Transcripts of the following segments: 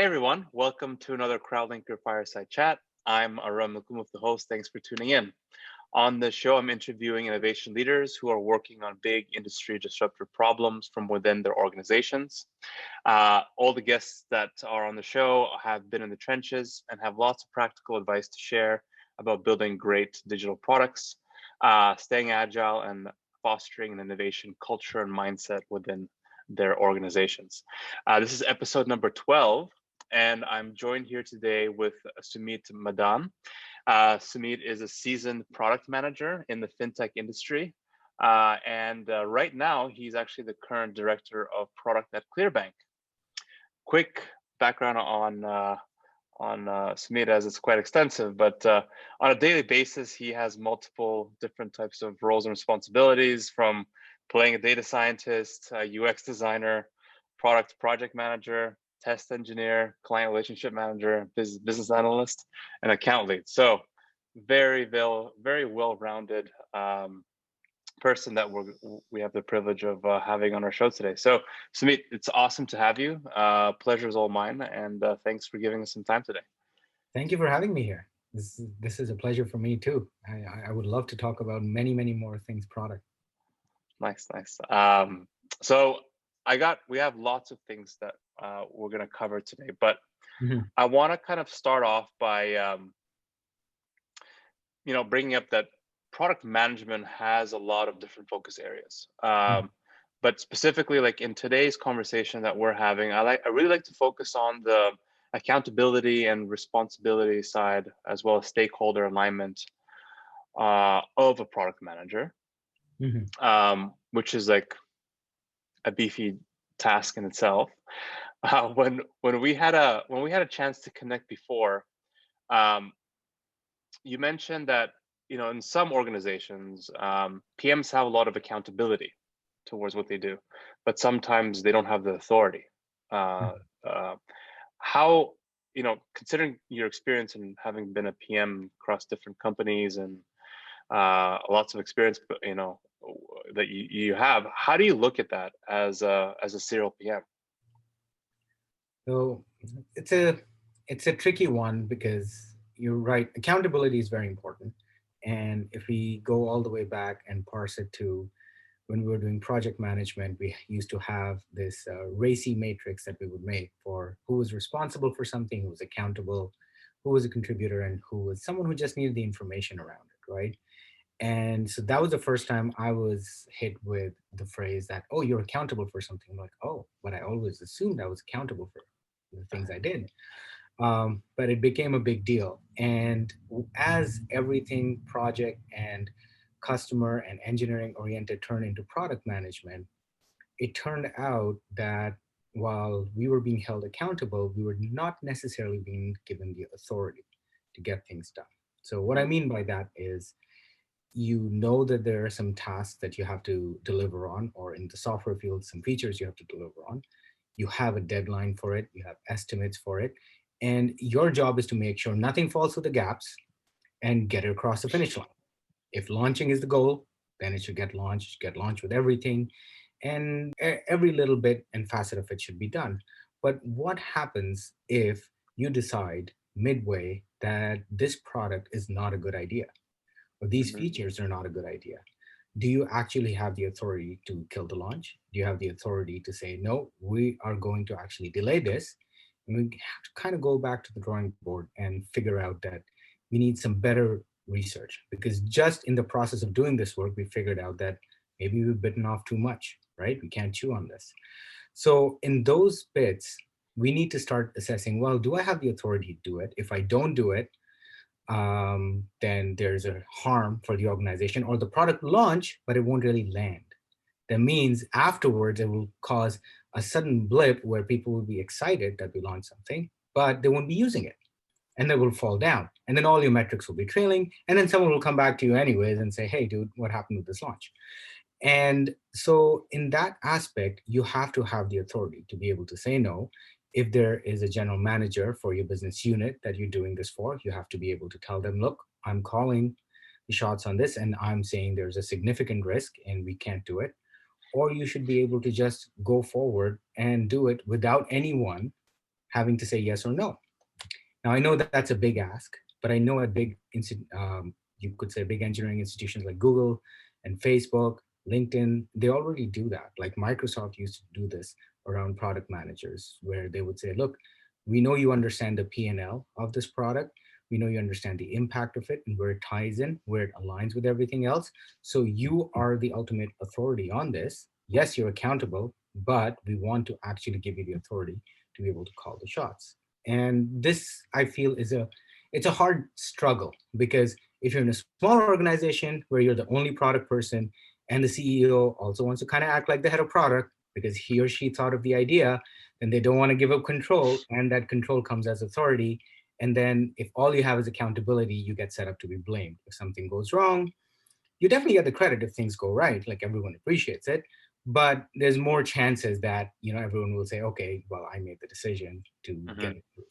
Hey everyone, welcome to another CrowdLinker Fireside Chat. I'm Aram Melkoumov, the host. Thanks for tuning in. On this show, I'm interviewing innovation leaders who are working on big industry disruptive problems from within their organizations. All the guests that are on the show have been in the trenches and have lots of practical advice to share about building great digital products, staying agile, and fostering an innovation culture and mindset within their organizations. This is episode number 12, and I'm joined here today with Sumit Madan. Sumit is a seasoned product manager in the fintech industry. And right now, he's actually the current director of product at Clearbanc. Quick background on Sumit, as it's quite extensive, but on a daily basis, he has multiple different types of roles and responsibilities, from playing a data scientist, a UX designer, project manager, test engineer, client relationship manager, business analyst, and account lead. So very well-rounded person that we have the privilege of having on our show today. So Sumit, it's awesome to have you. Pleasure is all mine, and thanks for giving us some time today. Thank you for having me here. This is a pleasure for me too. I would love to talk about many more things product. Nice. So we have lots of things that we're going to cover today, but I want to kind of start off by bringing up that product management has a lot of different focus areas. But specifically, like in today's conversation that we're having, I really like to focus on the accountability and responsibility side, as well as stakeholder alignment of a product manager, which is like a beefy task in itself. When we had a chance to connect before, you mentioned that in some organizations, PMs have a lot of accountability towards what they do, but sometimes they don't have the authority. How, considering your experience and having been a PM across different companies and lots of experience, that you have, how do you look at that as a serial PM? So it's a tricky one, because you're right. Accountability is very important. And if we go all the way back and parse it to when we were doing project management, we used to have this racy matrix that we would make for who was responsible for something, who was accountable, who was a contributor, and who was someone who just needed the information around it, right? And so that was the first time I was hit with the phrase that, oh, you're accountable for something. I'm like, oh, but I always assumed I was accountable for the things I did. But it became a big deal. And as everything project and customer and engineering oriented turned into product management, it turned out that while we were being held accountable, we were not necessarily being given the authority to get things done. So what I mean by that is, that there are some tasks that you have to deliver on, or in the software field, some features you have to deliver on. You have a deadline for it, you have estimates for it, and your job is to make sure nothing falls through the gaps and get it across the finish line. If launching is the goal, then it should get launched with everything, and every little bit and facet of it should be done. But what happens if you decide midway that this product is not a good idea, or these features are not a good idea? Do you actually have the authority to kill the launch? Do you have the authority to say, no, we are going to actually delay this? And we have to kind of go back to the drawing board and figure out that we need some better research, because just in the process of doing this work, we figured out that maybe we've bitten off too much, right? We can't chew on this. So in those bits, we need to start assessing, well, do I have the authority to do it? If I don't do it, then there's a harm for the organization, or the product launch, but it won't really land. That means afterwards, it will cause a sudden blip where people will be excited that we launched something, but they won't be using it, and they will fall down. And then all your metrics will be trailing. And then someone will come back to you anyways and say, hey, dude, what happened with this launch? And so in that aspect, you have to have the authority to be able to say no. If there is a general manager for your business unit that you're doing this for, you have to be able to tell them, look, I'm calling the shots on this, and I'm saying there's a significant risk and we can't do it. Or you should be able to just go forward and do it without anyone having to say yes or no. Now, I know that's a big ask, but I know at you could say big engineering institutions like Google and Facebook, LinkedIn, they already do that. Like Microsoft used to do this around product managers, where they would say, look, we know you understand the P&L of this product. We know you understand the impact of it and where it ties in, where it aligns with everything else. So you are the ultimate authority on this. Yes, you're accountable, but we want to actually give you the authority to be able to call the shots. And this, I feel, it's a hard struggle, because if you're in a smaller organization where you're the only product person and the CEO also wants to kind of act like the head of product because he or she thought of the idea, then they don't want to give up control, and that control comes as authority. And then if all you have is accountability, you get set up to be blamed. If something goes wrong, you definitely get the credit if things go right, like everyone appreciates it, but there's more chances that everyone will say, okay, well, I made the decision to get Hmm. it through.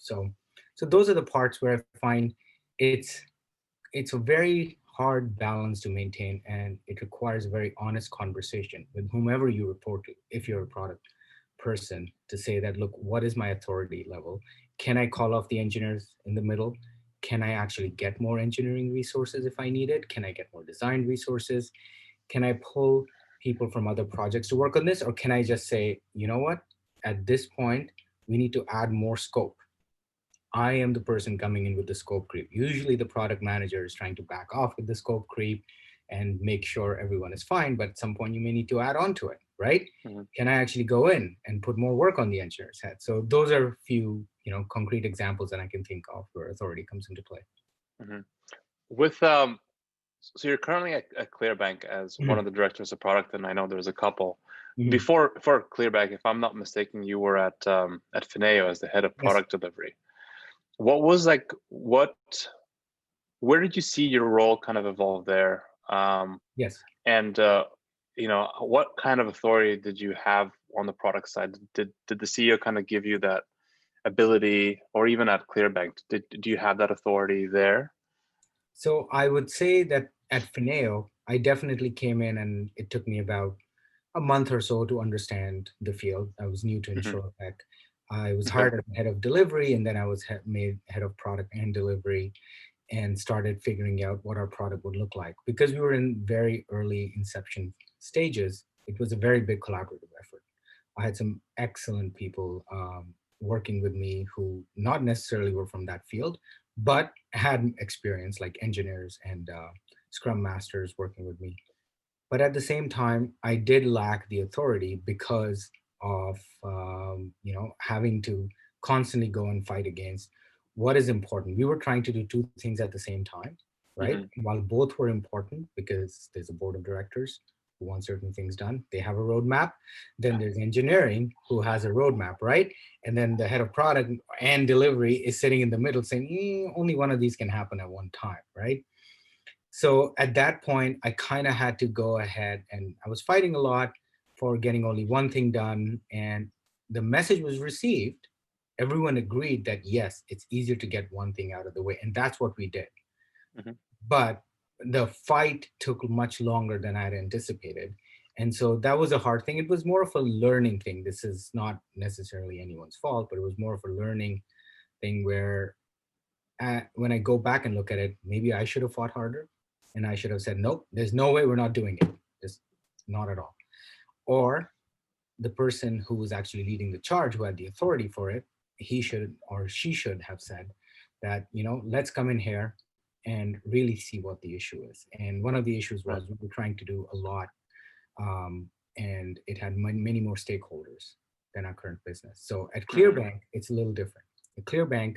So those are the parts where I find it's it's a very hard balance to maintain, and it requires a very honest conversation with whomever you report to, if you're a product person, to say that, look, what is my authority level? Can I call off the engineers in the middle? Can I actually get more engineering resources if I need it? Can I get more design resources? Can I pull people from other projects to work on this? Or can I just say, you know what, at this point we need to add more scope? I am the person coming in with the scope creep. Usually the product manager is trying to back off with the scope creep and make sure everyone is fine, but at some point you may need to add on to it, right? Hmm. Can I actually go in and put more work on the engineer's head? So those are a few, concrete examples that I can think of where authority comes into play. Hmm. With so you're currently at Clearbanc as one Mhm, of the directors of product, and I know there's a couple. mhm. Before Clearbanc, if I'm not mistaken, you were at Fineo as the head of Yes, product delivery. What was like what where did you see your role kind of evolve there? yes. And what kind of authority did you have on the product side? Did the CEO kind of give you that ability, or even at Clearbanc, do you have that authority there? So I would say that at Fineo, I definitely came in and it took me about a month or so to understand the field. I was new to Hmm. InsurTech. I was Okay. hired as head of delivery, and then I was made head of product and delivery, and started figuring out what our product would look like. Because we were in very early inception stages, it was a very big collaborative effort. I had some excellent people working with me who not necessarily were from that field, but had experience, like engineers and scrum masters working with me. But at the same time, I did lack the authority because of having to constantly go and fight against what is important. We were trying to do two things at the same time, right? Hmm. While both were important, because there's a board of directors who want certain things done, they have a roadmap. Then there's engineering who has a roadmap, right? And then the head of product and delivery is sitting in the middle saying, only one of these can happen at one time, right? So at that point, I kind of had to go ahead, and I was fighting a lot for getting only one thing done. And the message was received. Everyone agreed that yes, it's easier to get one thing out of the way. And that's what we did. Hmm. But the fight took much longer than I had anticipated. And so that was a hard thing. It was more of a learning thing. This is not necessarily anyone's fault, but it was more of a learning thing where when I go back and look at it, maybe I should have fought harder, and I should have said, nope, there's no way, we're not doing it. Just not at all. Or the person who was actually leading the charge, who had the authority for it, he should or she should have said that, let's come in here and really see what the issue is. And one of the issues was Right. we were trying to do a lot, and it had many more stakeholders than our current business. So at Hmm. Clearbanc, it's a little different. At Clearbanc,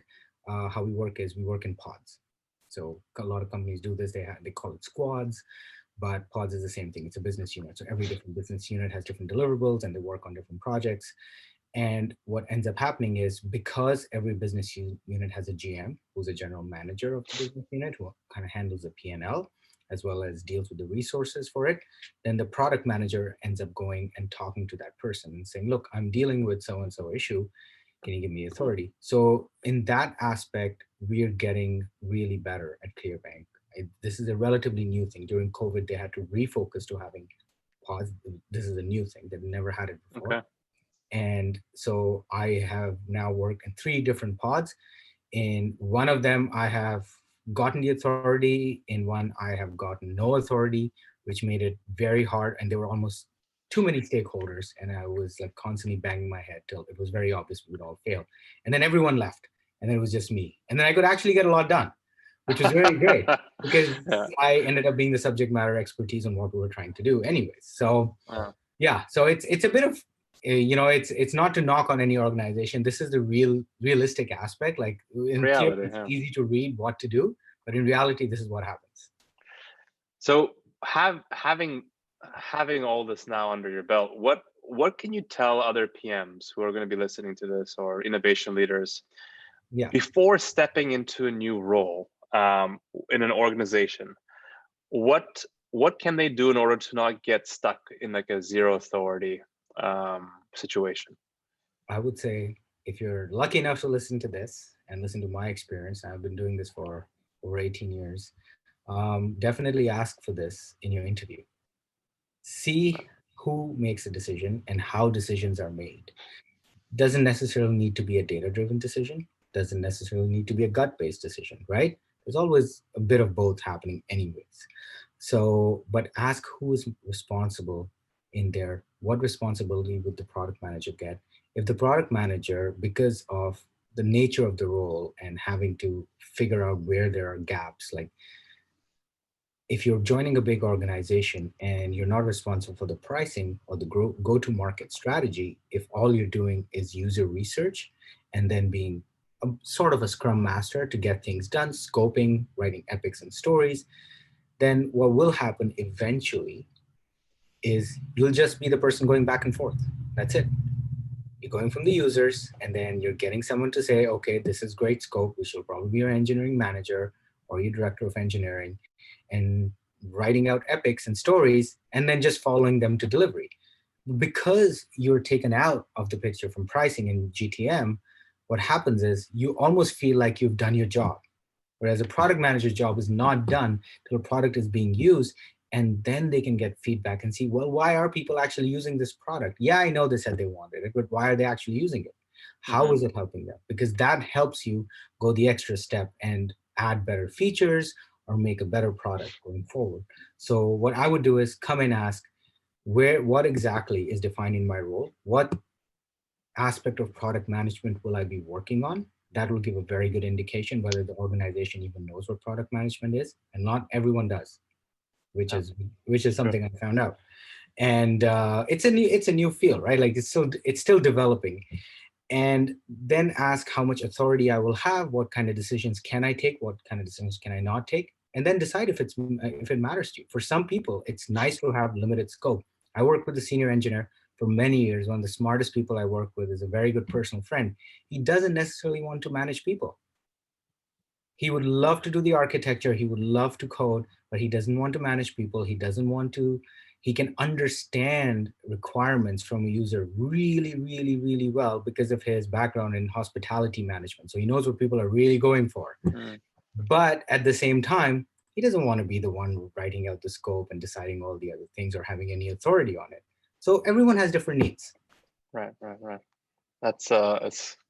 how we work is we work in pods. So a lot of companies do this. They call it squads, but pods is the same thing. It's a business unit. So every different business unit has different deliverables, and they work on different projects. And what ends up happening is, because every business unit has a GM, who's a general manager of the business unit, who kind of handles the P&L as well as deals with the resources for it, then the product manager ends up going and talking to that person and saying, look, I'm dealing with so and so issue. Can you give me authority? So in that aspect, we're getting really better at Clearbanc. This is a relatively new thing. During COVID, they had to refocus to having pods. This is a new thing. They've never had it before. Okay. And so I have now worked in three different pods. In one of them, I have gotten the authority. In one, I have gotten no authority, which made it very hard. And there were almost too many stakeholders. And I was like constantly banging my head till it was very obvious we would all fail. And then everyone left. And then it was just me. And then I could actually get a lot done, which was very great because Yeah. I ended up being the subject matter expertise on what we were trying to do anyways. So yeah, so it's a bit of it's not to knock on any organization. This is the realistic aspect. Like in theory Reality. it's Yeah. easy to read what to do, but in reality this is what happens. So having all this now under your belt, what can you tell other PMs who are going to be listening to this, or innovation leaders, Yeah, before stepping into a new role in an organization? What can they do in order to not get stuck in like a zero authority situation? I would say if you're lucky enough to listen to this and listen to my experience, I've been doing this for over 18 years. Definitely ask for this in your interview. See who makes a decision and how decisions are made. Doesn't necessarily need to be a data driven decision, doesn't necessarily need to be a gut based decision, right? There's always a bit of both happening anyways. So but ask who is responsible in there. What responsibility would the product manager get? If the product manager, because of the nature of the role and having to figure out where there are gaps, like if you're joining a big organization and you're not responsible for the pricing or the go to market strategy, if all you're doing is user research and then being a, sort of a scrum master to get things done, scoping, writing epics and stories, then what will happen eventually is you'll just be the person going back and forth. That's it. You're going from the users and then you're getting someone to say, okay, this is great scope, which will probably be your engineering manager or your director of engineering, and writing out epics and stories and then just following them to delivery. Because you're taken out of the picture from pricing and GTM, what happens is you almost feel like you've done your job. Whereas a product manager's job is not done till a product is being used, and then they can get feedback and see, well, why are people actually using this product? Yeah, I know they said they wanted it, but why are they actually using it? How Mm-hmm. is it helping them? Because that helps you go the extra step and add better features or make a better product going forward. So what I would do is come and ask, what exactly is defining my role? What aspect of product management will I be working on? That will give a very good indication whether the organization even knows what product management is, and not everyone does, which Yeah, is which is true. something I found out. And it's a new field, right? Like it's still developing. And then ask how much authority I will have, what kind of decisions can I take, what kind of decisions can I not take, and then decide if it matters to you. For some people, it's nice to have limited scope. I work with a senior engineer for many years. One of the smartest people I work with is a very good personal friend. He doesn't necessarily want to manage people. He would love to do the architecture, he would love to code, but he doesn't want to manage people. He doesn't want to, he can understand requirements from a user really, really, really well because of his background in hospitality management. So he knows what people are really going for. Mm. But at the same time, he doesn't want to be the one writing out the scope and deciding all the other things or having any authority on it. So everyone has different needs. Right. That's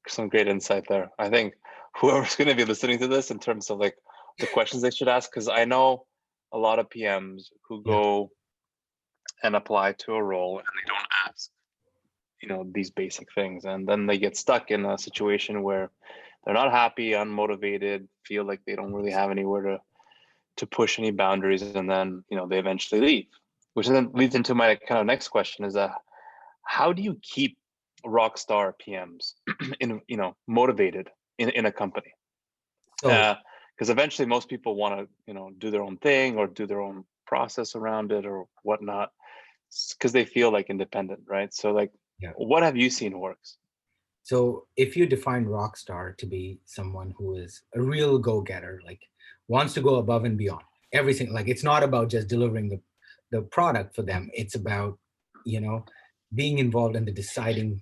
some great insight there. I think whoever's going to be listening to this, in terms of like the questions they should ask, because I know a lot of PMs who Yeah. go and apply to a role and they don't ask, these basic things, and then they get stuck in a situation where they're not happy, unmotivated, feel like they don't really have anywhere to push any boundaries, and then they eventually leave. Which then leads into my kind of next question: is that how do you keep rock star PMs in motivated in a company? So Because eventually most people want to do their own thing or do their own process around it or whatnot, because they feel like independent, right? So like, yeah. what have you seen works? So if you define rock star to be someone who is a real go-getter, like wants to go above and beyond everything, like it's not about just delivering the product for them. It's about, you know, being involved in the deciding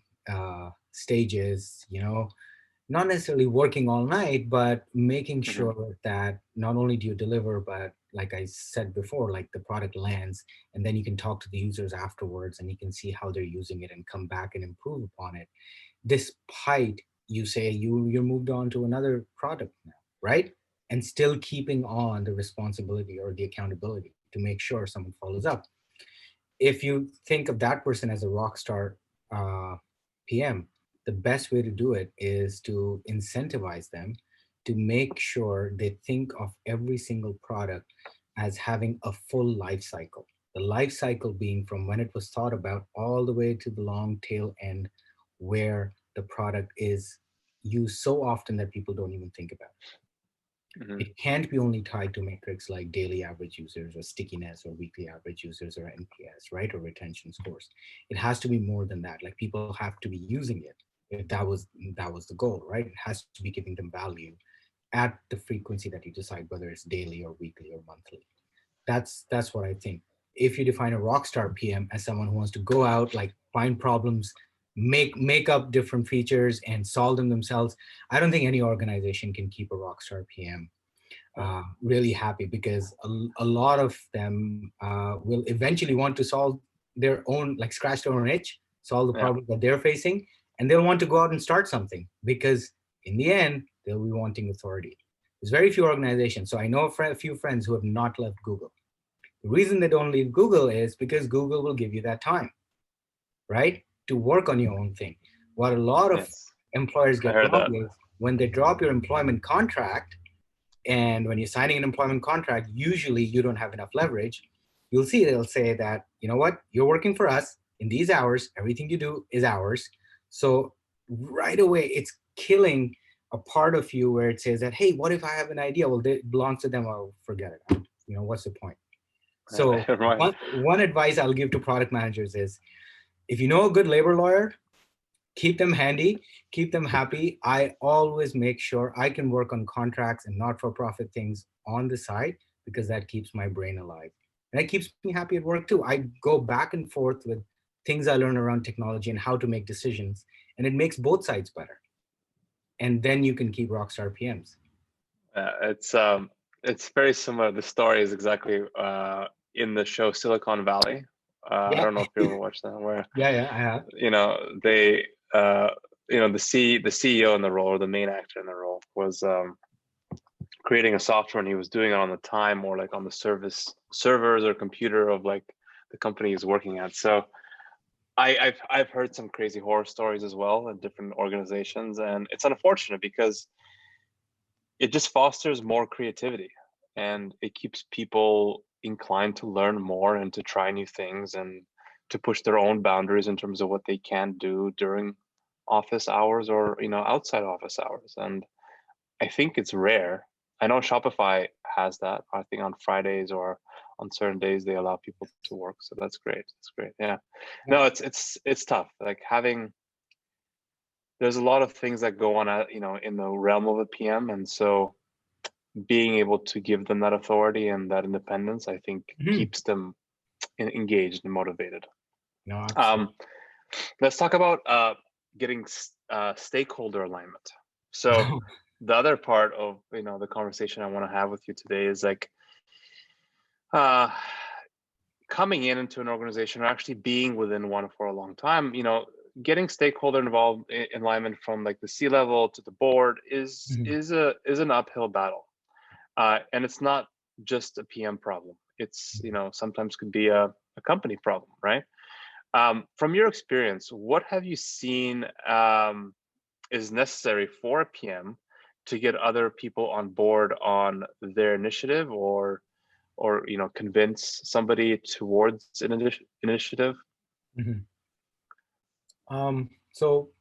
stages, not necessarily working all night, but making Hmm. sure that not only do you deliver, but like I said before, like the product lands, and then you can talk to the users afterwards and you can see how they're using it and come back and improve upon it. Despite you say you're moved on to another product now, right? And still keeping on the responsibility or the accountability to make sure someone follows up. If you think of that person as a rock star uh, PM, the best way to do it is to incentivize them to make sure they think of every single product as having a full life cycle. The life cycle being from when it was thought about all the way to the long tail end where the product is used so often that people don't even think about it. Hmm. It can't be only tied to metrics like daily average users or stickiness or weekly average users or NPS, right? Or retention scores. It has to be more than that. Like people have to be using it if that was the goal, right? It has to be giving them value at the frequency that you decide, whether it's daily or weekly or monthly. That's what I think. If you define a rock star PM as someone who wants to go out, like find problems, make up different features and solve them themselves, I don't think any organization can keep a rock star PM Yeah. really happy, because a lot of them will eventually want to solve their own, like scratch their own itch, solve the Yeah. problem that they're facing, and they'll want to go out and start something, because in the end they'll be wanting authority. There's very few organizations. So I know a few friends who have not left Google. The reason they don't leave Google is because Google will give you that time, right, to work on your own thing. What a lot of Yes. employers I get heard wrong that. is when they drop your employment contract, and when you're signing an employment contract, usually you don't have enough leverage. You'll see they'll say that, you know what, you're working for us in these hours, everything you do is ours. So right away, it's killing a part of you where it says that, hey, what if I have an idea? Well, it belongs to them. I'll forget it. What's the point? So Right. one advice I'll give to product managers is, if you know a good labor lawyer, keep them handy, keep them happy. I always make sure I can work on contracts and not-for-profit things on the side, because that keeps my brain alive. And it keeps me happy at work too. I go back and forth with things I learn around technology and how to make decisions, and it makes both sides better. And then you can keep rockstar PMs. It's very similar. The story is exactly in the show Silicon Valley. I Yeah, don't know if you ever watched that, where yeah, I have. they the CEO in the role, or the main actor in the role, was creating a software, and he was doing it on the time, or like on the service servers or computer of like the company he's working at. So I've heard some crazy horror stories as well in different organizations, and it's unfortunate because it just fosters more creativity, and it keeps people inclined to learn more and to try new things and to push their own boundaries in terms of what they can do during office hours, or outside office hours. And I think it's rare. I know Shopify has that. I think on Fridays or on certain days they allow people to work. So that's great. That's great. Yeah. Yeah. No, it's tough. Like having there's a lot of things that go on at in the realm of a PM, and so being able to give them that authority and that independence, I think Mhm. keeps them engaged and motivated. No, absolutely. Um, let's talk about getting stakeholder alignment. So the other part of the conversation I want to have with you today is like uh, coming into an organization, or actually being within one for a long time. Getting stakeholder involved in alignment from like the C level to the board is Mhm. an uphill battle, and it's not just a PM problem. It's sometimes could be a company problem, right? From your experience, what have you seen is necessary for a PM to get other people on board on their initiative, or convince somebody towards an initiative? Mhm. So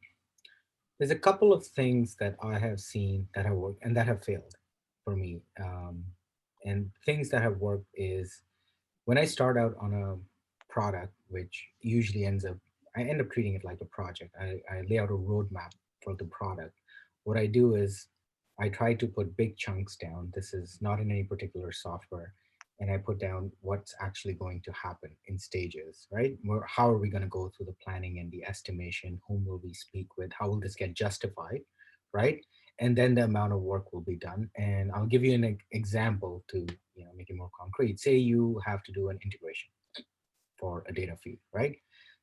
there's a couple of things that I have seen that have worked and that have failed for me. And things that have worked is when I start out on a product, which usually I end up treating it like a project. I lay out a roadmap for the product. What I do is I try to put big chunks down. This is not in any particular software. And I put down what's actually going to happen in stages, right? How are we going to go through the planning and the estimation? Whom will we speak with? How will this get justified? right? And then the amount of work will be done. And I'll give you an example to make it more concrete. Say you have to do an integration for a data feed, right?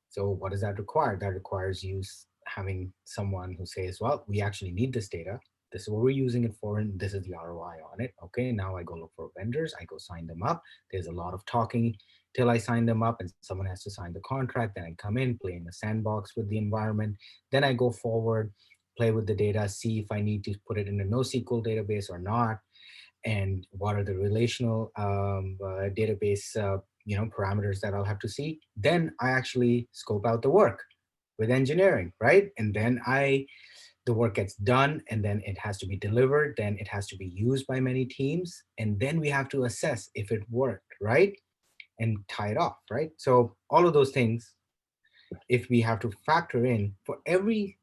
So what does that require? That requires you having someone who says, well, we actually need this data. This is what we're using it for, and this is the ROI on it. Okay, now I go look for vendors. I go sign them up. There's a lot of talking till I sign them up, and someone has to sign the contract. Then I come in, play in the sandbox with the environment. Then I go forward, play with the data, see if I need to put it in a NoSQL database or not, and what are the relational database parameters that I'll have to see. Then I actually scope out the work with engineering, right? And then the work gets done, and then it has to be delivered, then it has to be used by many teams, and then we have to assess if it worked, right? And tie it off, right? So all of those things, if we have to factor in for every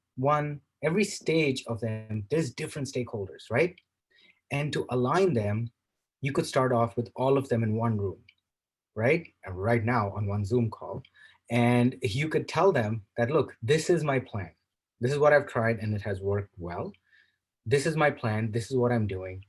stage of them, there's different stakeholders, right? And to align them, you could start off with all of them in one room, right? Right now on one Zoom call. And you could tell them that, look, this is my plan. This is what I've tried and it has worked well. This is my plan. This is what I'm doing.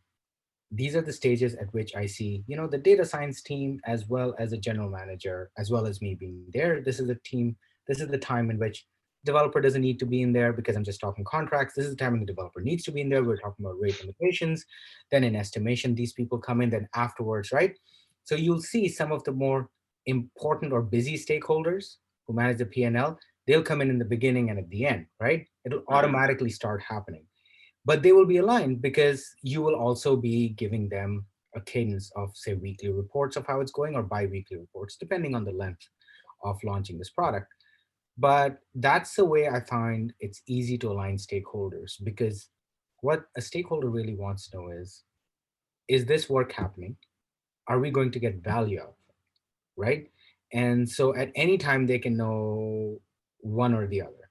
These are the stages at which I see, the data science team as well as a general manager, as well as me being there. This is a team. This is the time in which developer doesn't need to be in there because I'm just talking contracts. This is the time when the developer needs to be in there. We're talking about rate limitations. Then in estimation, these people come in, then afterwards, right? So you'll see some of the more important or busy stakeholders who manage the P&L, they'll come in the beginning and at the end, right? It'll Hmm. automatically start happening, but they will be aligned because you will also be giving them a cadence of, say, weekly reports of how it's going or bi-weekly reports, depending on the length of launching this product. But that's the way I find it's easy to align stakeholders, because what a stakeholder really wants to know is this work happening? Are we going to get value out of it, right? And so at any time they can know one or the other.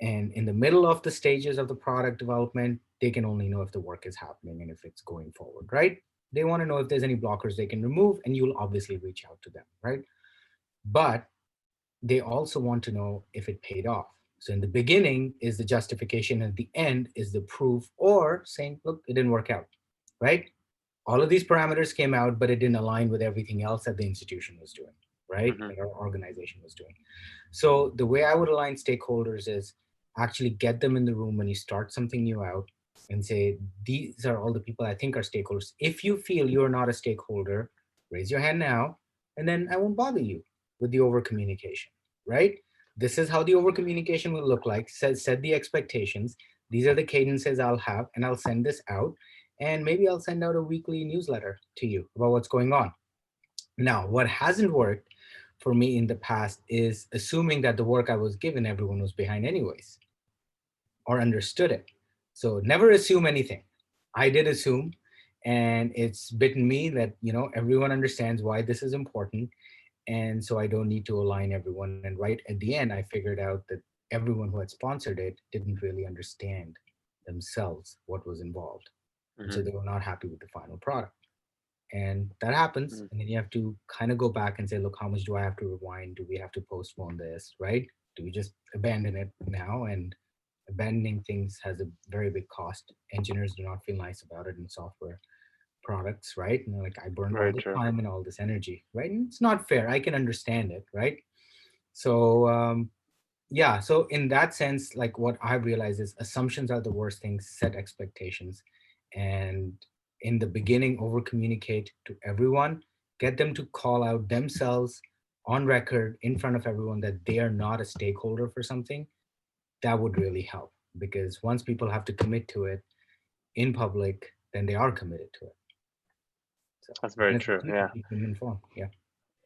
And in the middle of the stages of the product development, they can only know if the work is happening and if it's going forward, right? They want to know if there's any blockers they can remove, and you'll obviously reach out to them, right? But they also want to know if it paid off. So in the beginning is the justification, and at the end is the proof, or saying, look, it didn't work out, right? All of these parameters came out, but it didn't align with everything else that the institution was doing, right? Hmm. That our organization was doing. So the way I would align stakeholders is actually get them in the room when you start something new out and say, these are all the people I think are stakeholders. If you feel you're not a stakeholder, raise your hand now, and then I won't bother you with the over communication, right? This is how the over communication will look like. Set the expectations. These are the cadences I'll have, and I'll send this out. And maybe I'll send out a weekly newsletter to you about what's going on. Now, what hasn't worked for me in the past is assuming that the work I was given, everyone was behind anyways, or understood it. So never assume anything. I did assume, and it's bitten me that, everyone understands why this is important. And so I don't need to align everyone. And right at the end, I figured out that everyone who had sponsored it didn't really understand themselves what was involved. And so Hmm. they were not happy with the final product. And that happens, and then you have to kind of go back and say, look, how much do I have to rewind? Do we have to postpone this, right? Do we just abandon it now? And abandoning things has a very big cost. Engineers do not feel nice about it in software products, right? And they're like, I burned all Very this true. time and all this energy, right? And it's not fair. I can understand it, right? So yeah, so in that sense, like, what I've realized is assumptions are the worst things. Set expectations, and in the beginning over communicate to everyone. Get them to call out themselves on record in front of everyone that they are not a stakeholder for something. That would really help, because once people have to commit to it in public, then they are committed to it. So That's then very it's up true. to you to Yeah. keep them informed. Yeah.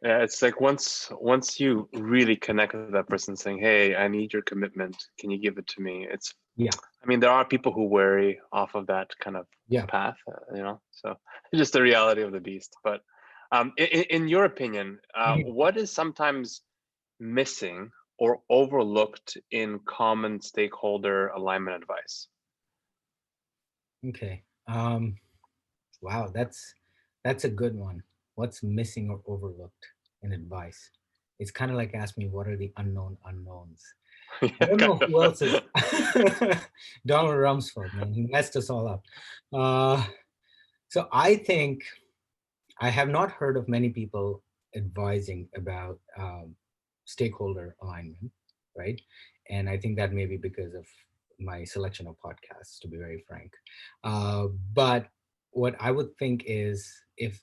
Yeah, it's like once you really connect with that person, saying, "Hey, I need your commitment. Can you give it to me?" Yeah. I mean, there are people who vary off of that kind of Yeah. path, So it's just the reality of the beast. But in your opinion, Mhm. what is sometimes missing or overlooked in common stakeholder alignment advice? Okay. Wow, that's a good one. What's missing or overlooked in advice? It's kind of like ask me what are the unknown unknowns. I Yeah, don't kind know of. who else is Donald Rumsfeld, man. He messed us all up. Uh, so I think I have not heard of many people advising about stakeholder alignment, right? And I think that may be because of my selection of podcasts, to be very frank. But what I would think is if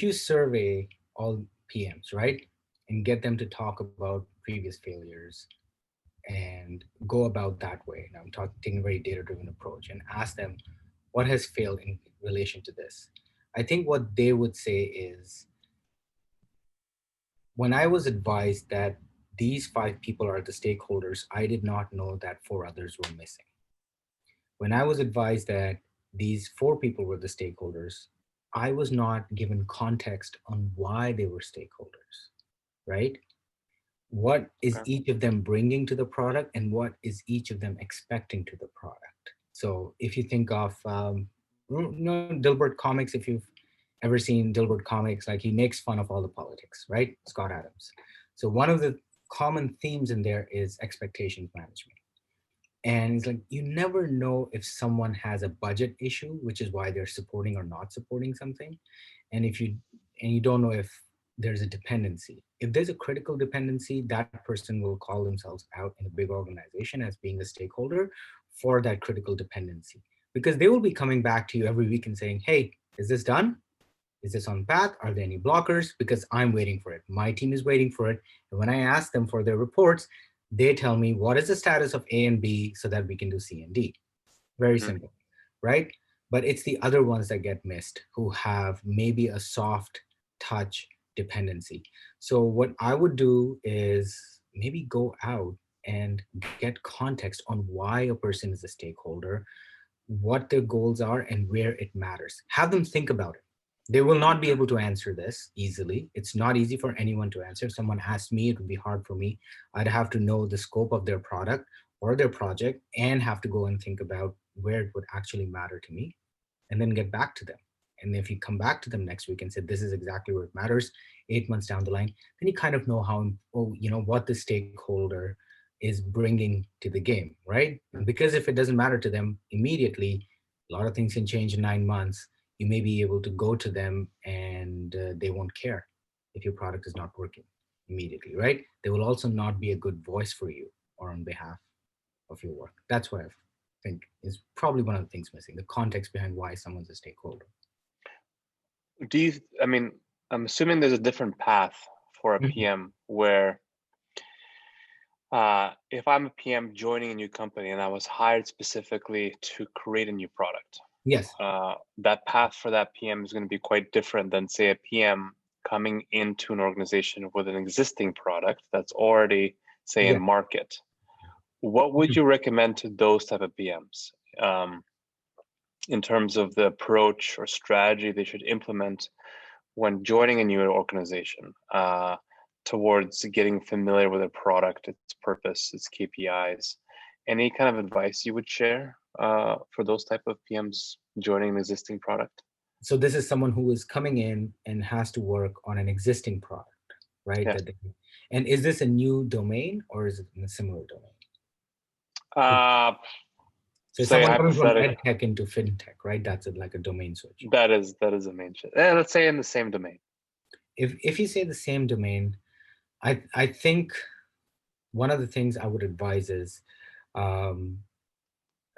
you survey all PMs, right, and get them to talk about previous failures and go about that way. And I'm taking a very data-driven approach and ask them what has failed in relation to this. I think what they would say is when I was advised that these 5 people are the stakeholders, I did not know that 4 others were missing. When I was advised that these 4 people were the stakeholders, I was not given context on why they were stakeholders, right? What is Okay. each of them bringing to the product and what is each of them expecting to the product. So if you think of Dilbert comics, if you've ever seen Dilbert comics, like he makes fun of all the politics, right? Scott Adams. So one of the common themes in there is expectations management. And it's like you never know if someone has a budget issue, which is why they're supporting or not supporting something. And if you and you don't know if there's a dependency. If there's a critical dependency, that person will call themselves out in a big organization as being a stakeholder for that critical dependency. Because they will be coming back to you every week and saying, hey, is this done? Is this on path? Are there any blockers? Because I'm waiting for it. My team is waiting for it. And when I ask them for their reports, they tell me what is the status of A and B so that we can do C and D. Very Hmm. simple, right? But it's the other ones that get missed who have maybe a soft touch dependency. So what I would do is maybe go out and get context on why a person is a stakeholder, what their goals are, and where it matters. Have them think about it. They will not be Hmm. able to answer this easily. It's not easy for anyone to answer. If someone asked me, it would be hard for me. I'd have to know the scope of their product or their project and have to go and think about where it would actually matter to me and then get back to them. And if you come back to them next week and say, this is exactly where it matters, 8 months down the line, then you kind of know how, oh, what the stakeholder is bringing to the game, right? And because if it doesn't matter to them immediately, a lot of things can change in 9 months. You may be able to go to them and they won't care if your product is not working immediately, right? They will also not be a good voice for you or on behalf of your work. That's what I think is probably one of the things missing, the context behind why someone's a stakeholder. Do you, I mean, I'm assuming there's a different path for a Mhm. PM where if I'm a PM joining a new company and I was hired specifically to create a new product, Yes. that path for that PM is going to be quite different than, say, a PM coming into an organization with an existing product that's already, say, in Yeah. market. What would Mhm. you recommend to those type of PMs in terms of the approach or strategy they should implement when joining a new organization towards getting familiar with a product, its purpose, its KPIs? Any kind of advice you would share for those type of PMs joining an existing product? So this is someone who is coming in and has to work on an existing product, right? Yes. And is this a new domain or is it in a similar domain? Uh, So say someone coming from hypothetic. ed tech into fintech, right? That's like a domain switch. That is a main shit. Let's say in the same domain. If you say the same domain, I think one of the things I would advise is um,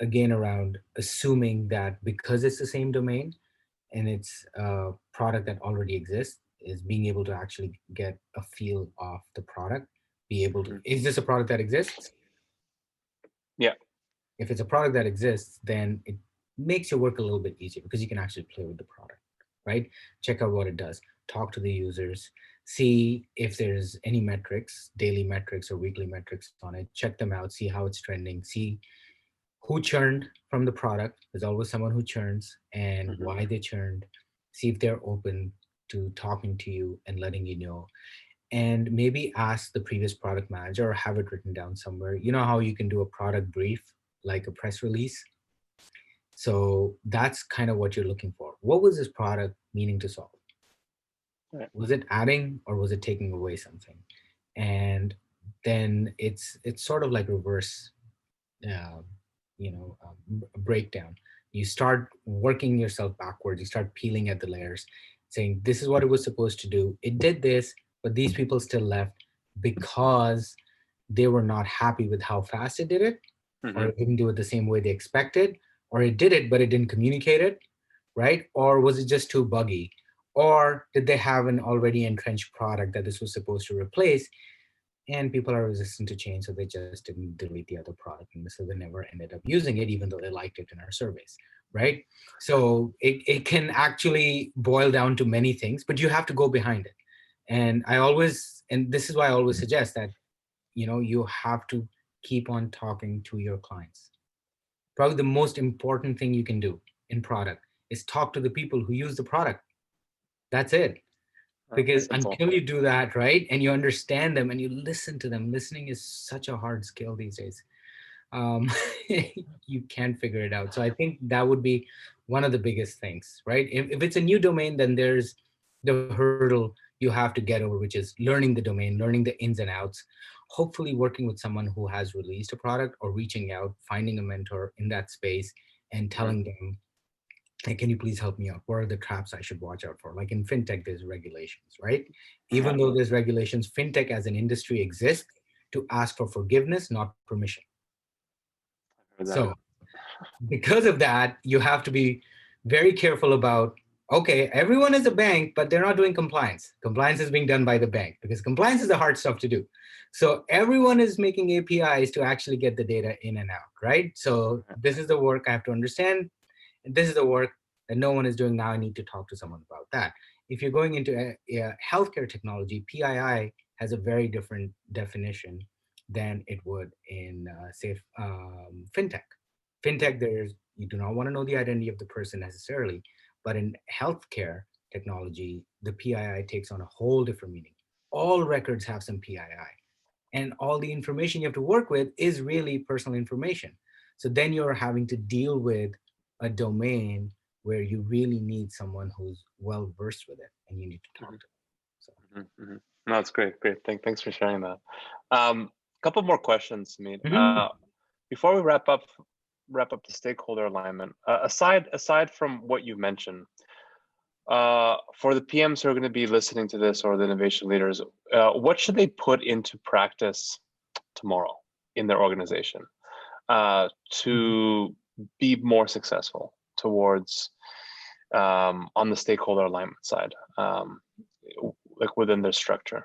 again around assuming that because it's the same domain and it's a product that already exists, is being able to actually get a feel of the product, be able to, Hmm. is this a product that exists? Yeah. If it's a product that exists, then it makes your work a little bit easier because you can actually play with the product, right? Check out what it does, talk to the users, see if there's any metrics, daily metrics or weekly metrics on it, check them out, see how it's trending, see who churned from the product. There's always someone who churns and Hmm. why they churned. See if they're open to talking to you and letting you know. And maybe ask the previous product manager or have it written down somewhere. You know how you can do a product brief, like a press release? So that's kind of what you're looking for. What was this product meaning to solve? Right. Was it adding or was it taking away something? And then it's sort of like reverse, uh, breakdown. You start working yourself backwards. You start peeling at the layers, saying this is what it was supposed to do. It did this, but these people still left because they were not happy with how fast it did it, or Mm-hmm. it didn't do it the same way they expected, or it did it but it didn't communicate it, right? Or was it just too buggy? Or did they have an already entrenched product that this was supposed to replace, and people are resistant to change, so they just didn't delete the other product, and so they never ended up using it even though they liked it in our surveys, right? So it can actually boil down to many things, but you have to go behind it. And this is why I always suggest that you have to keep on talking to your clients. Probably the most important thing you can do in product is talk to the people who use the product. That's it. Because Simple. until you do that, right, and you understand them and you listen to them, listening is such a hard skill these days. um, you can't figure it out. So I think that would be one of the biggest things, right? If it's a new domain, then there's the hurdle you have to get over, which is learning the domain, learning the ins and outs, hopefully working with someone who has released a product, or reaching out, finding a mentor in that space and Mm-hmm. telling them, hey, can you please help me out? What are the traps I should watch out for? Like in fintech, there's regulations, right? Yeah, Even though there's regulations, fintech as an industry exists to ask for forgiveness, not permission. I heard that. So because of that, you have to be very careful about, okay, everyone is a bank, but they're not doing compliance. Compliance is being done by the bank, because compliance is the hard stuff to do. So everyone is making APIs to actually get the data in and out, right? So this is the work I have to understand. And this is the work that no one is doing now. I need to talk to someone about that. If you're going into a healthcare technology, PII has a very different definition than it would in, say, fintech. Fintech, there's you do not want to know the identity of the person necessarily, but in healthcare technology, the PII takes on a whole different meaning. All records have some PII, and all the information you have to work with is really personal information. So then you're having to deal with a domain where you really need someone who's well versed with it, and you need to talk to them. So. Mm-hmm. Mm-hmm. No, that's great. Great. Thanks for sharing that. Couple more questions, Meet. Mhm. Before we wrap up the stakeholder alignment. Aside from what you mentioned, for the PMs who are going to be listening to this, or the innovation leaders, what should they put into practice tomorrow in their organization to be more successful towards on the stakeholder alignment side, like within their structure?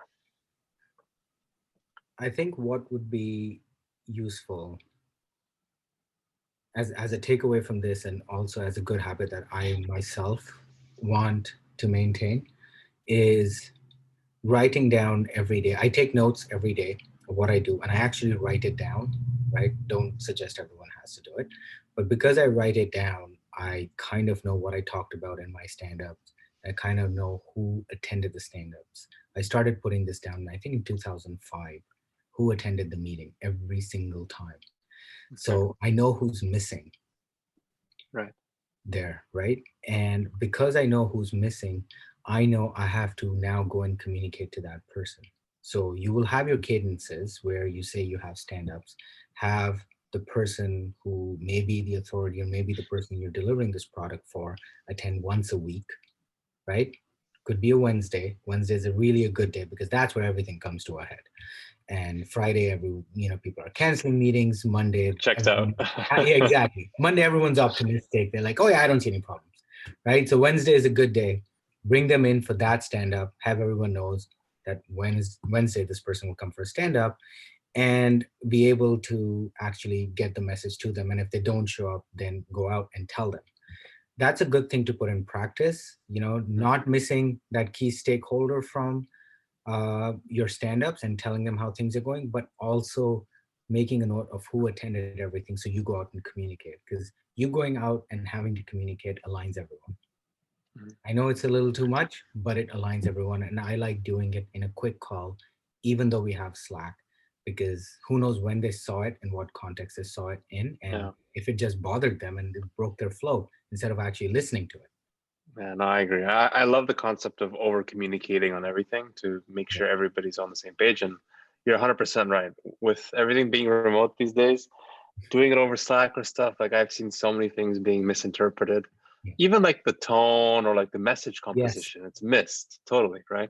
I think what would be useful as a takeaway from this, and also as a good habit that I myself want to maintain, is writing down every day. I take notes every day of what I do, and I actually write it down, right? Don't suggest everyone has to do it. But because I write it down, I kind of know what I talked about in my stand ups. I kind of know who attended the stand ups. I started putting this down, I think in 2005, who attended the meeting every single time. Okay. So I know who's missing Right. there, right? And because I know who's missing, I know I have to now go and communicate to that person. So you will have your cadences where you say you have stand ups, have the person who may be the authority, or maybe the person you're delivering this product for, attend once a week, right? Could be a Wednesday. Wednesday is a really a good day because that's where everything comes to a head. And Friday, people are canceling meetings. Monday, Checked out. everyone, yeah, exactly. Monday, everyone's optimistic. They're like, oh yeah, I don't see any problems, right? So Wednesday is a good day. Bring them in for that stand up. Have everyone knows that Wednesday this person will come for a stand up, and be able to actually get the message to them. And if they don't show up, then go out and tell them. That's a good thing to put in practice. Not missing that key stakeholder from your stand-ups and telling them how things are going, but also making a note of who attended everything, so you go out and communicate, because you going out and having to communicate aligns everyone. I know it's a little too much, but it aligns everyone, and I like doing it in a quick call, even though we have Slack, because who knows when they saw it and what context they saw it in, and Yeah. if it just bothered them and it broke their flow instead of actually listening to it. Yeah, no, I agree. I love the concept of over communicating on everything to make Yeah. sure everybody's on the same page. And You're 100% right. With everything being remote these days, doing it over Slack or stuff, like I've seen so many things being misinterpreted. Yeah. Even like the tone or like the message Yes. composition, it's missed totally, right?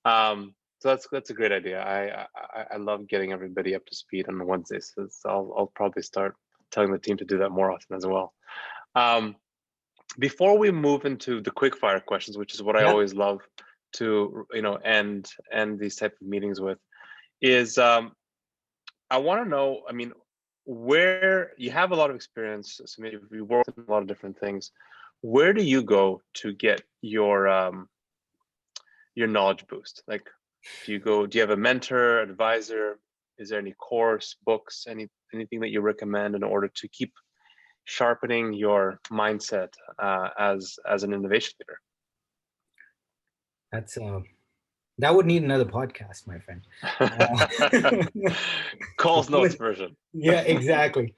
So that's a great idea. I love getting everybody up to speed on Wednesdays. So I'll probably start telling the team to do that more often as well. Um, Before we move into the quick fire questions, which is what I Yeah. always love to end these type of meetings with, is I want to know. I mean, where you have a lot of experience, so maybe you work in a lot of different things. Where do you go to get your knowledge boost? Like, do you have a mentor, advisor? Is there any course, books, anything that you recommend in order to keep sharpening your mindset as an innovation leader? That's that would need another podcast, my friend. Calls notes version. Yeah, exactly.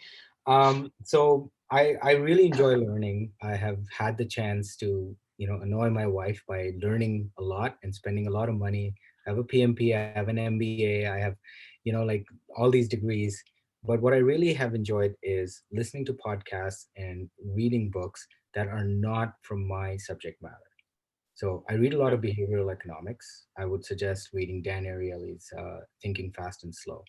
So I really enjoy learning. I have had the chance to, annoy my wife by learning a lot and spending a lot of money. I have a PMP, I have an MBA, I have, like all these degrees. But what I really have enjoyed is listening to podcasts and reading books that are not from my subject matter. So I read a lot Yeah. of behavioral economics. I would suggest reading Dan Ariely's Thinking Fast and Slow,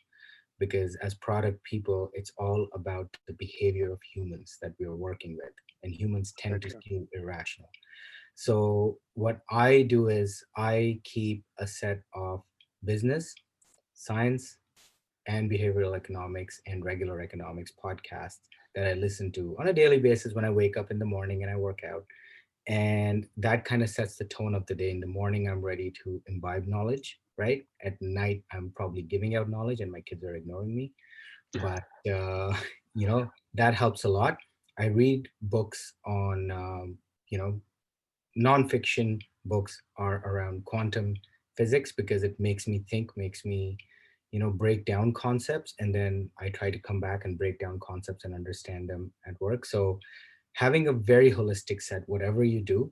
because as product people, it's all about the behavior of humans that we are working with, and humans tend Very to true. skew irrational. So what I do is I keep a set of business, science, and behavioral economics and regular economics podcasts that I listen to on a daily basis when I wake up in the morning and I work out. And that kind of sets the tone of the day. In the morning, I'm ready to imbibe knowledge, right? At night, I'm probably giving out knowledge and my kids are ignoring me. But, that helps a lot. I read books on, nonfiction books are around quantum physics because it makes me think, makes me, break down concepts. And then I try to come back and break down concepts and understand them at work. So having a very holistic set, whatever you do,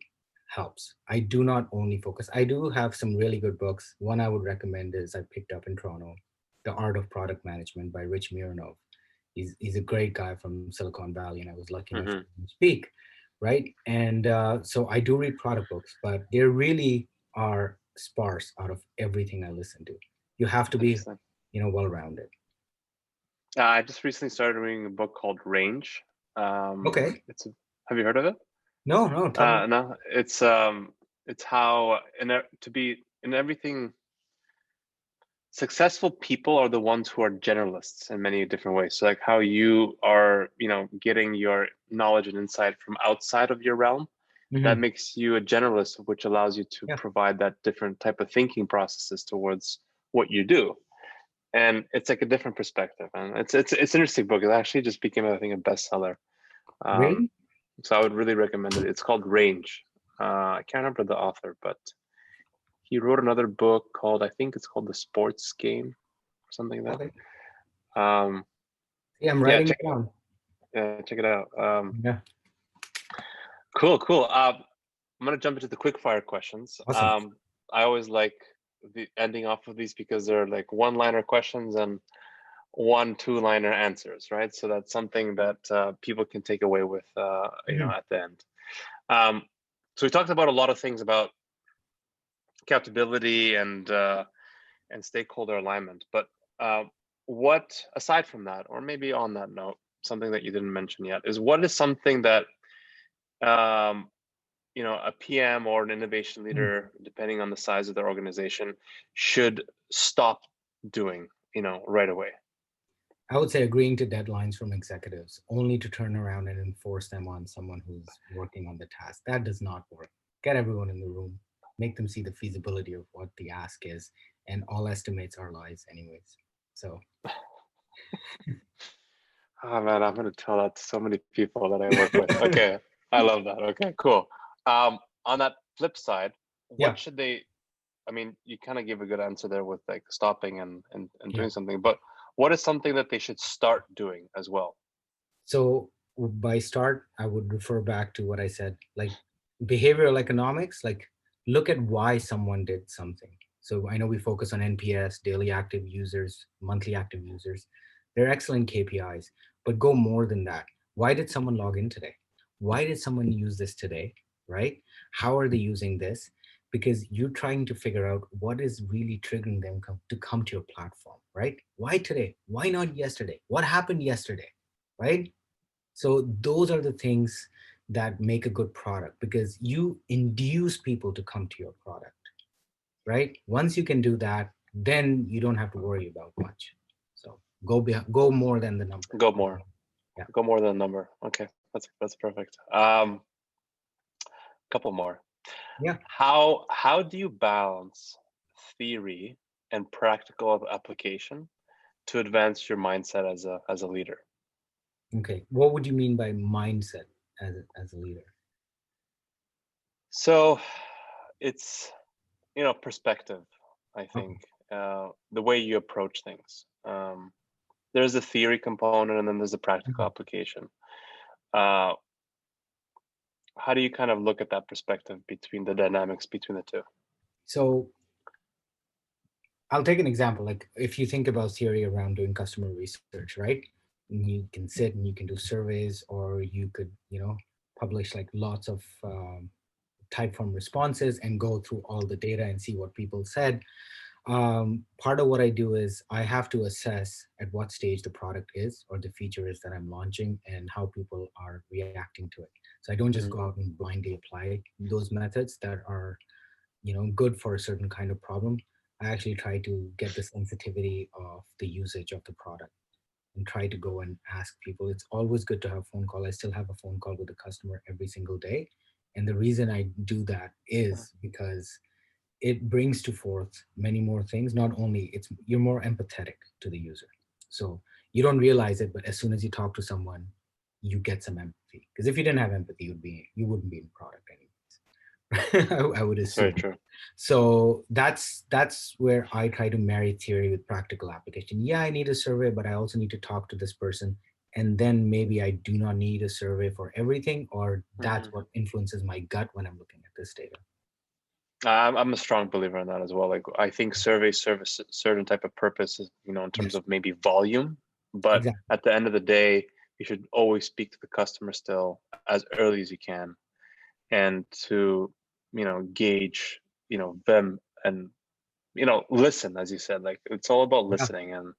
helps. I do not only focus. I do have some really good books. One I would recommend is I picked up in Toronto, The Art of Product Management by Rich Mironov. He's a great guy from Silicon Valley, and I was lucky enough to Hmm. speak, right? And so I do read product books, but they really are sparse out of everything I listen to. You have to be, Interesting. well-rounded. I just recently started reading a book called Range. Okay. It's Have you heard of it? No, no, tell me. No, it's how to be in everything. Successful people are the ones who are generalists in many different ways. So like how you are, getting your knowledge and insight from outside of your realm, that Hmm. makes you a generalist, which allows you to Yeah. provide that different type of thinking processes towards what you do. And it's like a different perspective, and it's an interesting book. It actually just became, I think, a bestseller. Um, Really? so I would really recommend it. It's called Range. I can't remember the author, but he wrote another book called, I think it's called The Sports Game or something like Okay. that. Yeah, I'm Yeah, writing it down. check it out. Yeah. Cool. I'm gonna jump into the quick fire questions. Awesome. I always like the ending off of these because they're like one-liner questions and one two-liner answers, right? So that's something that people can take away with Mhm. at the end. Um, so we talked about a lot of things about accountability and stakeholder alignment, but uh, what aside from that, or maybe on that note, something that you didn't mention yet is what is something that um, a PM or an innovation Mm. leader, depending on the size of their organization, should stop doing, right away. I would say agreeing to deadlines from executives only to turn around and enforce them on someone who's working on the task. That does not work. Get everyone in the room, make them see the feasibility of what the ask is, and all estimates are lies, anyways. So, Oh man, I'm gonna tell that to so many people that I work with. Okay, I love that. Okay, cool. On that flip side, yeah, what should they? I mean, you kind of give a good answer there with like stopping and yeah. doing something, but what is something that they should start doing as well? So, by start, I would refer back to what I said, like behavioral economics, like look at why someone did something. So I know we focus on NPS, daily active users, monthly active users. They're excellent KPIs, but go more than that. Why did someone log in today? Why did someone use this today? Right? How are they using this? Because you're trying to figure out what is really triggering them to come to your platform, right? Why today? Why not yesterday? What happened yesterday? Right? So those are the things that make a good product because you induce people to come to your product, right? Once you can do that, then you don't have to worry about much. So go more than the number. Go more. Yeah. Go more than a number. Okay, that's perfect. Couple more. Yeah. How do you balance theory and practical application to advance your mindset as a leader? Okay. What would you mean by mindset as a leader? So it's perspective. I Okay. think the way you approach things. There's a theory component, and then there's a practical Mhm. application. Uh, how do you kind of look at that perspective between the dynamics between the two? So I'll take an example. Like if you think about theory around doing customer research, right? And you can sit and you can do surveys, or you could, publish like lots of type form responses and go through all the data and see what people said. Part of what I do is I have to assess at what stage the product is or the feature is that I'm launching and how people are reacting to it. So I don't just Mm-hmm. go out and blindly apply those methods that are, good for a certain kind of problem. I actually try to get the sensitivity of the usage of the product and try to go and ask people. It's always good to have a phone call. I still have a phone call with the customer every single day. And the reason I do that is because it brings to forth many more things. Not only it's you're more empathetic to the user. So you don't realize it, but as soon as you talk to someone, you get some empathy. Because if you didn't have empathy, you wouldn't be in product anyways. I would It's very assume. true. So that's where I try to marry theory with practical application. Yeah, I need a survey, but I also need to talk to this person. And then maybe I do not need a survey for everything, or that's Hmm. what influences my gut when I'm looking at this data. I'm a strong believer in that as well. Like I think surveys serve a certain type of purpose, in terms Yes, of maybe volume, but exactly. at the end of the day, you should always speak to the customer still as early as you can, and to gauge them, and listen, as you said. Like it's all about Yeah, listening, and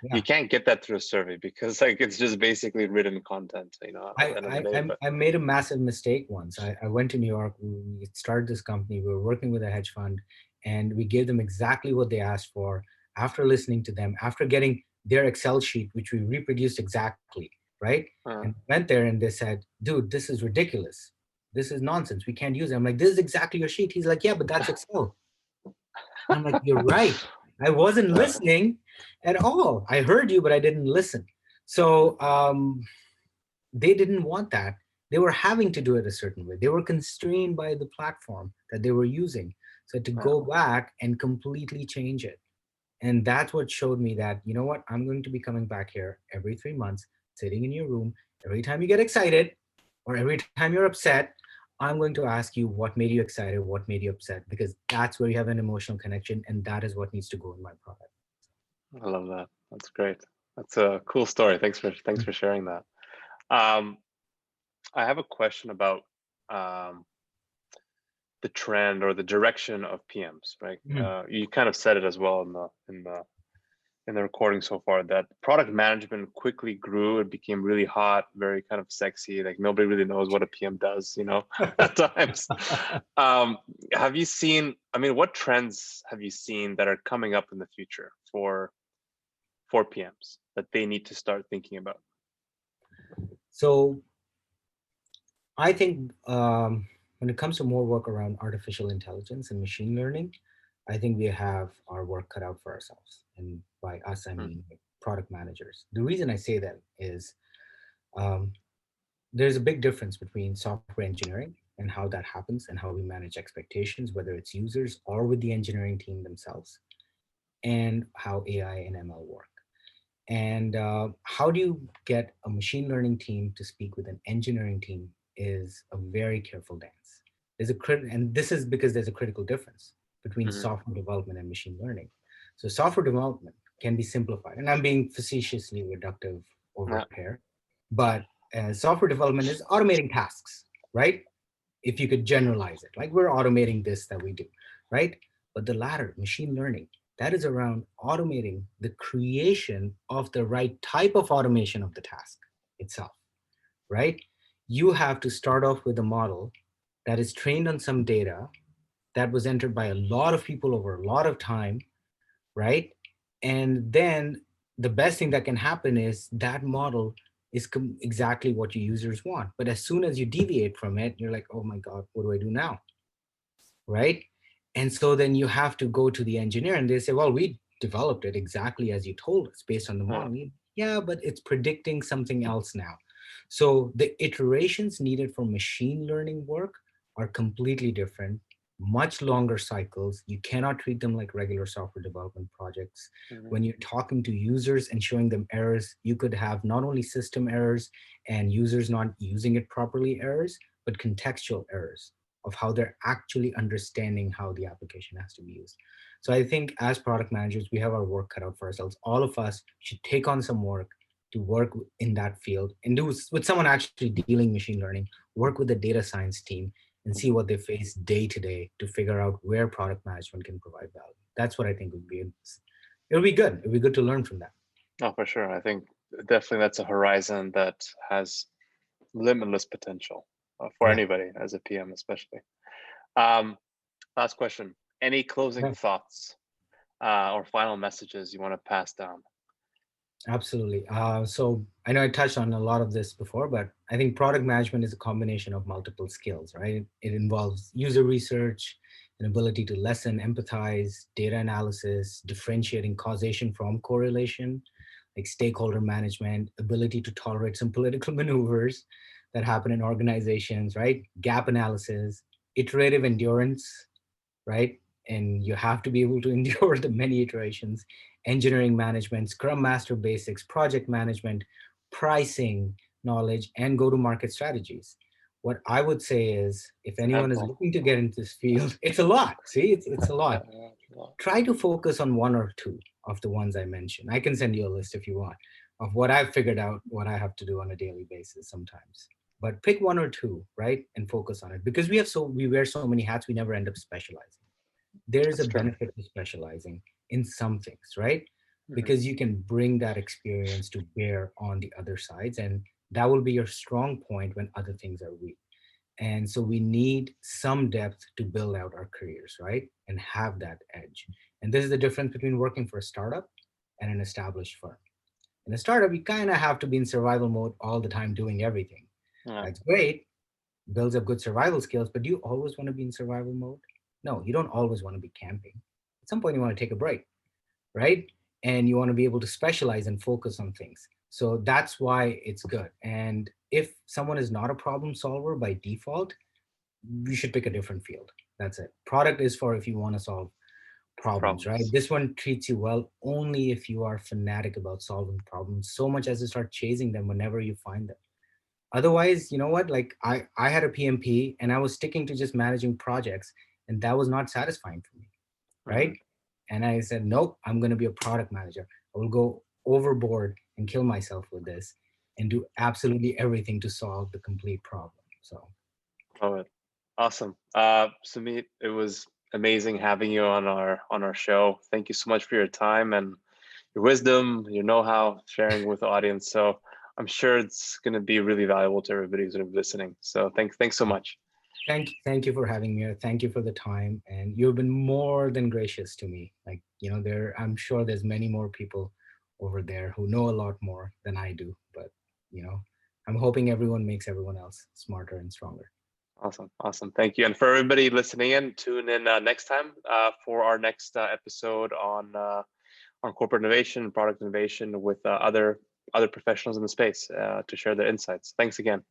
you yeah. can't get that through a survey because like it's just basically written content, at the I, end of the I, day. I But I made a massive mistake once. I went to New York. We started this company. We were working with a hedge fund, and we gave them exactly what they asked for. After listening to them, after getting their Excel sheet, which we reproduced exactly, right? And uh, went there and they said, "Dude, this is ridiculous. This is nonsense. We can't use it." I'm like, "This is exactly your sheet." He's like, "Yeah, but that's Excel." And I'm like, "You're right. I wasn't uh, listening at all. I heard you, but I didn't listen." So they didn't want that. They were having to do it a certain way. They were constrained by the platform that they were using. So to uh, go back and completely change it. And that's what showed me that, you know what, I'm going to be coming back here every 3 months, sitting in your room. Every time you get excited or every time you're upset, I'm going to ask you what made you excited, what made you upset, because that's where you have an emotional connection. And that is what needs to go in my product. I love that. That's great. That's a cool story. Thanks for sharing that. Um, I have a question about um, the trend or the direction of PMs. Right? Mhm. You kind of said it as well in the recording so far, that product management quickly grew. It became really hot, very kind of sexy. Like nobody really knows what a PM does, at times. Um, have you seen? I mean, what trends have you seen that are coming up in the future for PMs that they need to start thinking about? So I think when it comes to more work around artificial intelligence and machine learning, I think we have our work cut out for ourselves. And by us, I Hmm. mean like product managers. The reason I say that is um, there's a big difference between software engineering and how that happens and how we manage expectations, whether it's users or with the engineering team themselves, and how AI and ML work. And how do you get a machine learning team to speak with an engineering team is a very careful dance. And this is because there's a critical difference. between Mhm. software development and machine learning. So software development can be simplified, and I'm being facetiously reductive over Yeah. here, but software development is automating tasks, right? If you could generalize it, like we're automating this that we do, right? But the latter, machine learning, that is around automating the creation of the right type of automation of the task itself, right? You have to start off with a model that is trained on some data that was entered by a lot of people over a lot of time, right? And then the best thing that can happen is that model is exactly what your users want. But as soon as you deviate from it, you're like, oh my God, what do I do now? Right? And so then you have to go to the engineer and they say, well, we developed it exactly as you told us based on the Yeah. model. Yeah, but it's predicting something else now. So the iterations needed for machine learning work are completely different, much longer cycles. You cannot treat them like regular software development projects. Mhm. When you're talking to users and showing them errors, you could have not only system errors and users not using it properly errors, but contextual errors of how they're actually understanding how the application has to be used. So I think as product managers, we have our work cut out for ourselves. All of us should take on some work to work in that field and do with someone actually dealing machine learning, work with the data science team and see what they face day to day to figure out where product management can provide value. That's what I think would be. It'll be good. It'll be good to learn from that. Oh, for sure. I think definitely that's a horizon that has limitless potential for Yeah. anybody as a PM, especially. Um, Last question. Any closing Yeah. thoughts or final messages you want to pass down? Absolutely. So I know I touched on a lot of this before, but I think product management is a combination of multiple skills, right? It involves user research, an ability to listen, empathize, data analysis, differentiating causation from correlation, like stakeholder management, ability to tolerate some political maneuvers that happen in organizations, right? Gap analysis, iterative endurance, right? And you have to be able to endure the many iterations, engineering management, scrum master basics, project management, pricing knowledge, and go to market strategies. What I would say is if It's a anyone is handful. looking to get into this field, it's a lot. See, it's a lot. It's a lot. Try to focus on one or two of the ones I mentioned. I can send you a list if you want of what I've figured out, what I have to do on a daily basis sometimes. But pick one or two, right? And focus on it because we wear so many hats, we never end up specializing. There is a That's true. benefit to specializing in some things, right? Hmm. Because you can bring that experience to bear on the other sides, and that will be your strong point when other things are weak. And so we need some depth to build out our careers, right? And have that edge. And this is the difference between working for a startup and an established firm. In a startup, you kind of have to be in survival mode all the time doing everything. Yeah, That's great, builds up good survival skills, but do you always want to be in survival mode? No, you don't always want to be camping. At some point, you want to take a break, right? And you want to be able to specialize and focus on things. So that's why it's good. And if someone is not a problem solver by default, you should pick a different field. That's it. Product is for if you want to solve problems, right? problems. This one treats you well only if you are fanatic about solving problems so much as to start chasing them whenever you find them. Otherwise, you know what, like I had a PMP and I was sticking to just managing projects, and that was not satisfying for me, Hmm. right? And I said, nope, I'm going to be a product manager. I will go overboard and kill myself with this and do absolutely everything to solve the complete problem. So Love it. Awesome. Sumit, it was amazing having you on our show. Thank you so much for your time and your wisdom, your know-how, sharing with the audience. So I'm sure it's going to be really valuable to everybody who's going to be listening. So thanks so much. thank you for having me here. Thank you for the time, and you've been more than gracious to me. Like, you know, there I'm sure there's many more people over there who know a lot more than I do, but you know, I'm hoping everyone makes everyone else smarter and stronger. Awesome. Thank you. And for everybody listening in, tune in next time for our next episode on corporate innovation and product innovation with other professionals in the space to share their insights. Thanks again.